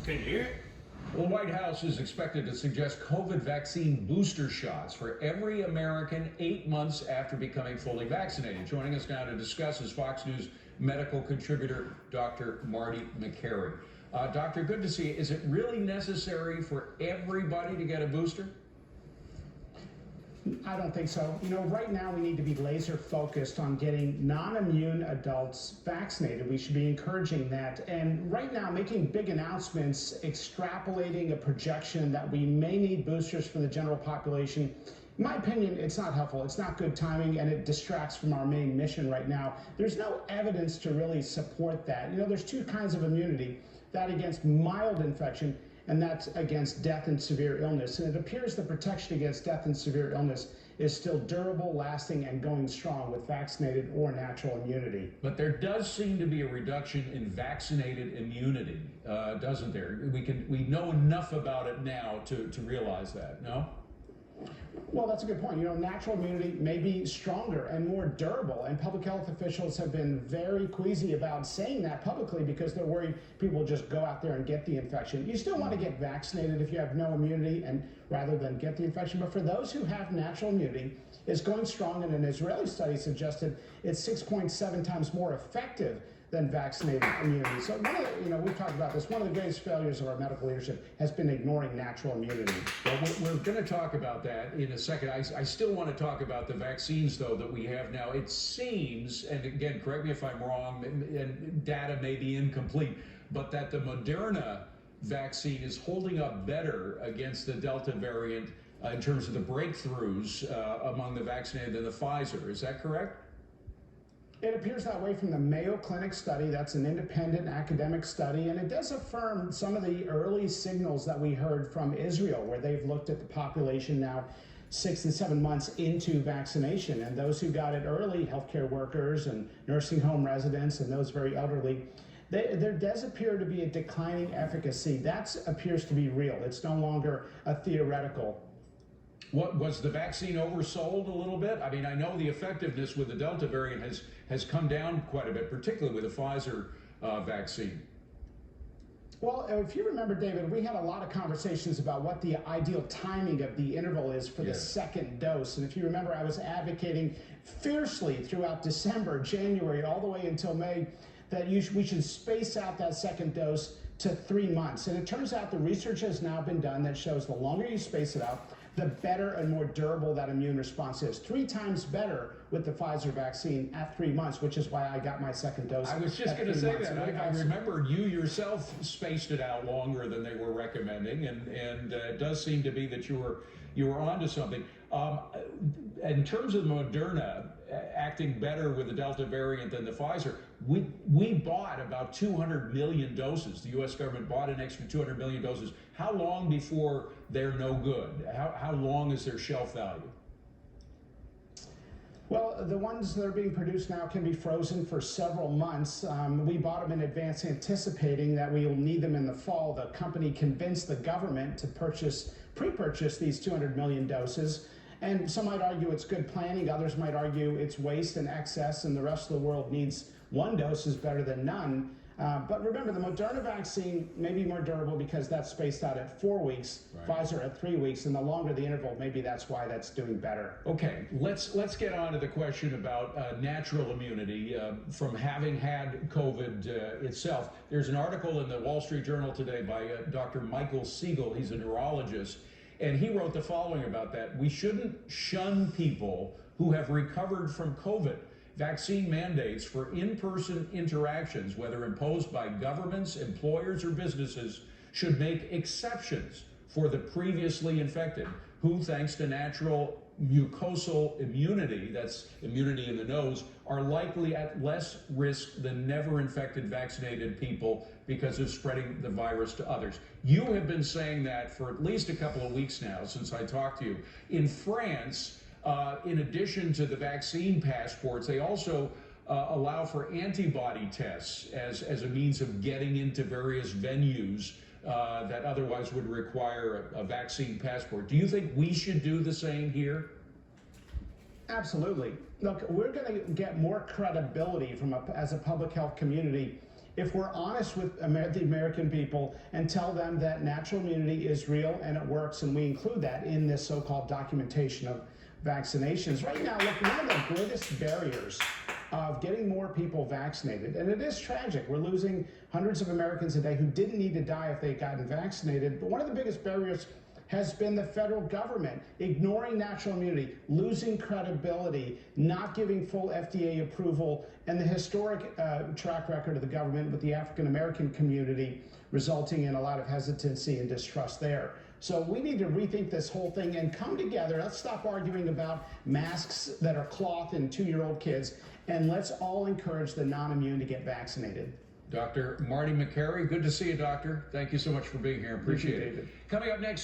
Can you hear it? Well, the White House is expected to suggest COVID vaccine booster shots for every American 8 months after becoming fully vaccinated. Joining us now to discuss is Fox News medical contributor Dr. Marty Makary. Doctor, good to see you. Is it really necessary for everybody to get a booster? I don't think so. You know, right now we need to be laser focused on getting non-immune adults vaccinated. We should be encouraging that. And right now, making big announcements, extrapolating a projection that we may need boosters for the general population, in my opinion, it's not helpful. It's not good timing, and it distracts from our main mission right now. There's no evidence to really support that. You know, there's two kinds of immunity, that against mild infection and that's against death and severe illness. And it appears the protection against death and severe illness is still durable, lasting, and going strong with vaccinated or natural immunity. But there does seem to be a reduction in vaccinated immunity, doesn't there? We know enough about it now to realize that, no? Well, that's a good point. You know, natural immunity may be stronger and more durable, and public health officials have been very queasy about saying that publicly because they're worried people will just go out there and get the infection. You still want to get vaccinated if you have no immunity and rather than get the infection, but for those who have natural immunity, it's going strong, and an Israeli study suggested it's 6.7 times more effective than vaccinated immunity. So one of the, you know, we've talked about this, one of the greatest failures of our medical leadership has been ignoring natural immunity. Well, we're going to talk about that in a second. I still want to talk about the vaccines, though, that we have now. It seems, and again, correct me if I'm wrong, and data may be incomplete, but that the Moderna vaccine is holding up better against the Delta variant in terms of the breakthroughs among the vaccinated than the Pfizer. Is that correct? It appears that way from the Mayo Clinic study. That's an independent academic study, and it does affirm some of the early signals that we heard from Israel, where they've looked at the population now 6 and 7 months into vaccination, and those who got it early, healthcare workers and nursing home residents and those very elderly, there does appear to be a declining efficacy. That appears to be real. It's no longer a theoretical. What was the vaccine oversold a little bit? I mean, I know the effectiveness with the Delta variant has come down quite a bit, particularly with the Pfizer vaccine. Well, if you remember, David, we had a lot of conversations about what the ideal timing of the interval is for the second dose. And if you remember, I was advocating fiercely throughout December, January, all the way until May, that we should space out that second dose to 3 months. And it turns out the research has now been done that shows the longer you space it out, the better and more durable that immune response is. 3 times better with the Pfizer vaccine at 3 months, which is why I got my second dose. I was just going to say that. I remember you yourself spaced it out longer than they were recommending, and it does seem to be that you were onto something. In terms of Moderna acting better with the Delta variant than the Pfizer, we bought about 200 million doses. The U.S. government bought an extra 200 million doses. How long before they're no good? How long is their shelf value? Well, the ones that are being produced now can be frozen for several months. We bought them in advance anticipating that we will need them in the fall. The company convinced the government to pre-purchase these 200 million doses. And some might argue it's good planning, others might argue it's waste and excess, and the rest of the world needs 1 dose is better than none. But remember, the Moderna vaccine may be more durable because that's spaced out at 4 weeks, right. Pfizer at 3 weeks, and the longer the interval, maybe that's why that's doing better. Okay, let's get on to the question about natural immunity from having had COVID itself. There's an article in the Wall Street Journal today by Dr. Michael Siegel. He's a neurologist, and he wrote the following about that. We shouldn't shun people who have recovered from COVID. Vaccine mandates for in-person interactions, whether imposed by governments, employers, or businesses, should make exceptions for the previously infected, who, thanks to natural mucosal immunity, that's immunity in the nose, are likely at less risk than never infected vaccinated people because of spreading the virus to others. You have been saying that for at least a couple of weeks now since I talked to you. In France, in addition to the vaccine passports, they also allow for antibody tests as a means of getting into various venues that otherwise would require a vaccine passport. Do you think we should do the same here? Absolutely. Look, we're going to get more credibility as a public health community if we're honest with the American people and tell them that natural immunity is real and it works, and we include that in this so-called documentation of vaccinations. Right now, look, one of the greatest barriers of getting more people vaccinated, and it is tragic. We're losing hundreds of Americans a day who didn't need to die if they'd gotten vaccinated. But one of the biggest barriers has been the federal government ignoring natural immunity, losing credibility, not giving full FDA approval, and the historic track record of the government with the African American community, resulting in a lot of hesitancy and distrust there. So we need to rethink this whole thing and come together. Let's stop arguing about masks that are cloth and 2-year-old kids, and let's all encourage the non-immune to get vaccinated. Dr. Marty Makary, good to see you, doctor. Thank you so much for being here. Appreciate it. Coming up next.